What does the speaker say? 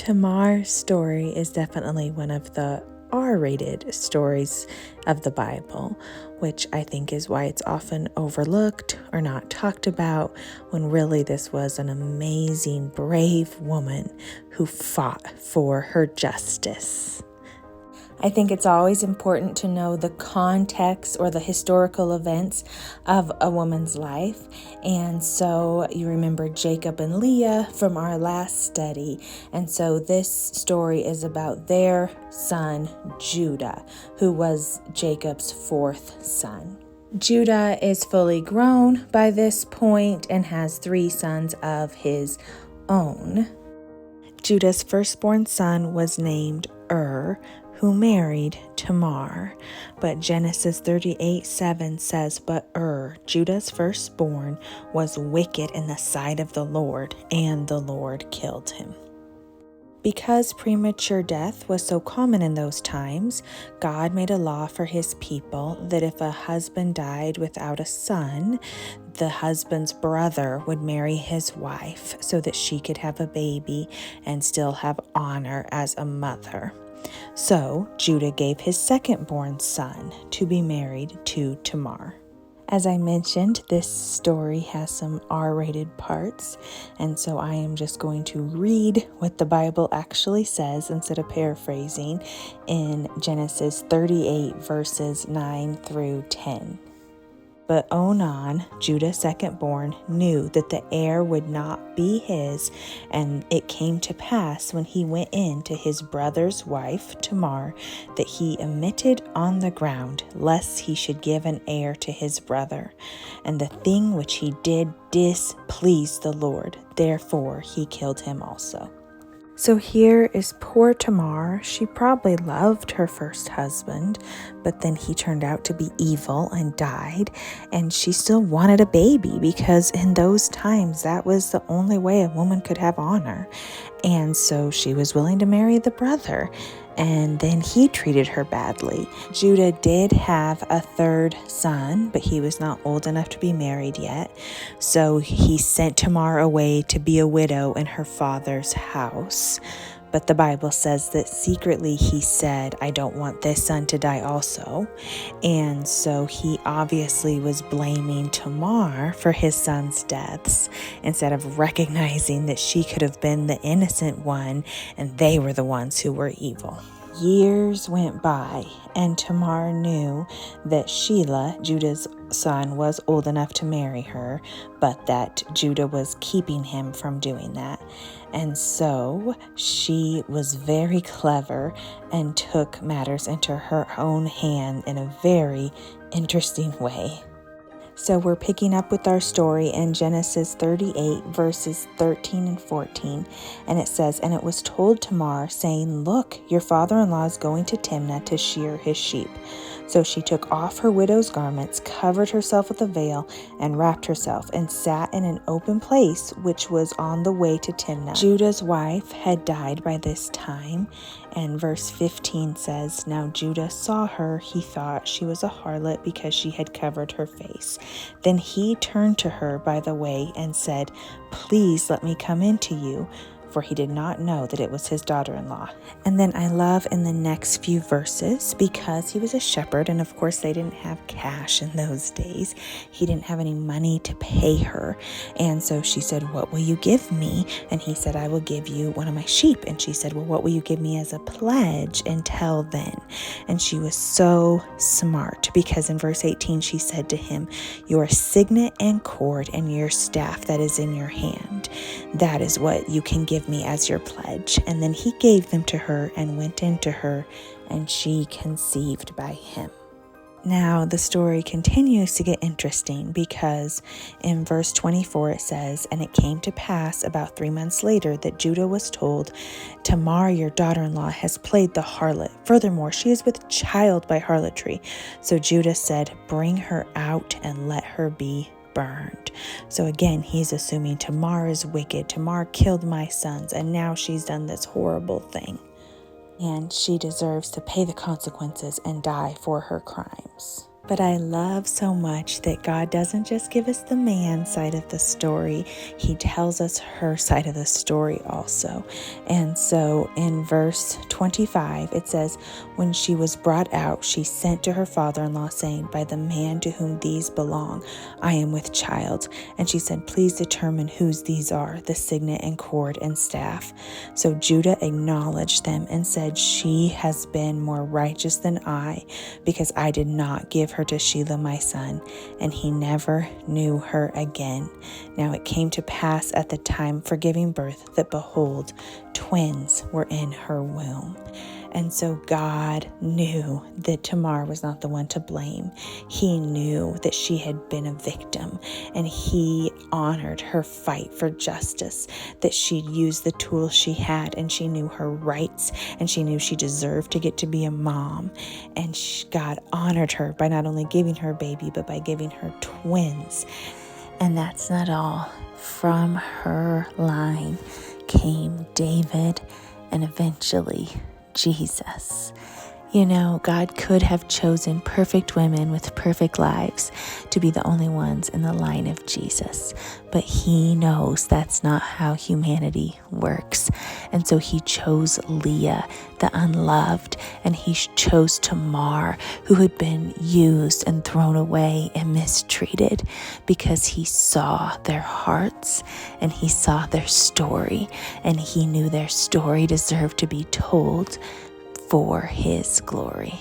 Tamar's story is definitely one of the R-rated stories of the Bible, which I think is why it's often overlooked or not talked about, when really this was an amazing, brave woman who fought for her justice. I think it's always important to know the context or the historical events of a woman's life. And so you remember Jacob and Leah from our last study. And so this story is about their son, Judah, who was Jacob's fourth son. Judah is fully grown by this point and has 3 sons of his own. Judah's firstborn son was named who married Tamar. But Genesis 38:7 says, "But Judah's firstborn, was wicked in the sight of the Lord, and the Lord killed him." Because premature death was so common in those times, God made a law for his people that if a husband died without a son, the husband's brother would marry his wife so that she could have a baby and still have honor as a mother. So Judah gave his second-born son to be married to Tamar. As I mentioned, this story has some R-rated parts, and so I am just going to read what the Bible actually says instead of paraphrasing in Genesis 38 verses 9 through 10. But Onan, Judah's second-born, knew that the heir would not be his, and it came to pass when he went in to his brother's wife, Tamar, that he emitted on the ground, lest he should give an heir to his brother. And the thing which he did displeased the Lord, therefore he killed him also. So here is poor Tamar. She probably loved her first husband, but then he turned out to be evil and died, and she still wanted a baby because in those times that was the only way a woman could have honor. And so she was willing to marry the brother, and then he treated her badly. Judah did have a third son, but he was not old enough to be married yet. So he sent Tamar away to be a widow in her father's house. But the Bible says that secretly he said, "I don't want this son to die also." And so he obviously was blaming Tamar for his son's deaths instead of recognizing that she could have been the innocent one and they were the ones who were evil. Years went by, and Tamar knew that Shelah, Judah's son, was old enough to marry her, but that Judah was keeping him from doing that. And so she was very clever and took matters into her own hand in a very interesting way. So we're picking up with our story in Genesis 38 verses 13 and 14. And it says, "And it was told Tamar, saying, Look, your father-in-law is going to Timnah to shear his sheep. So she took off her widow's garments, covered herself with a veil, and wrapped herself, and sat in an open place which was on the way to Timnah." Judah's wife had died by this time, and verse 15 says, "Now Judah saw her, he thought she was a harlot because she had covered her face. Then he turned to her by the way and said, Please let me come in to you. For he did not know that it was his daughter-in-law." And then I love in the next few verses, because he was a shepherd, and of course they didn't have cash in those days. He didn't have any money to pay her. And so she said, "What will you give me?" And he said, "I will give you one of my sheep." And she said, "Well, what will you give me as a pledge until then?" And she was so smart, because in verse 18 she said to him, "Your signet and cord and your staff that is in your hand, that is what you can give me as your pledge." And then he gave them to her and went into her, and she conceived by him. Now the story continues to get interesting, because in verse 24 it says, "And it came to pass about 3 months later that Judah was told, Tamar, your daughter-in-law, has played the harlot. Furthermore, she is with child by harlotry. So Judah said, Bring her out and let her be burned." So again, he's assuming Tamar is wicked. Tamar killed my sons, and now she's done this horrible thing, and she deserves to pay the consequences and die for her crimes. But I love so much that God doesn't just give us the man side of the story, He tells us her side of the story also. And so in verse 25, it says, when she was brought out, she sent to her father-in-law, saying, by the man to whom these belong, I am with child. And she said, please determine whose these are, the signet and cord and staff. So Judah acknowledged them and said, she has been more righteous than I, because I did not give her to Shelah my son, and he never knew her again. Now it came to pass at the time for giving birth that, behold, twins were in her womb. And so God knew that Tamar was not the one to blame. He knew that she had been a victim, and He honored her fight for justice, that she'd used the tools she had, and she knew her rights, and she knew she deserved to get to be a mom. And God honored her by not only giving her a baby, but by giving her twins. And that's not all. From her line came David and eventually Jesus. You know, God could have chosen perfect women with perfect lives to be the only ones in the line of Jesus, but He knows that's not how humanity works. And so He chose Leah, the unloved, and He chose Tamar, who had been used and thrown away and mistreated, because He saw their hearts and He saw their story, and He knew their story deserved to be told for His glory.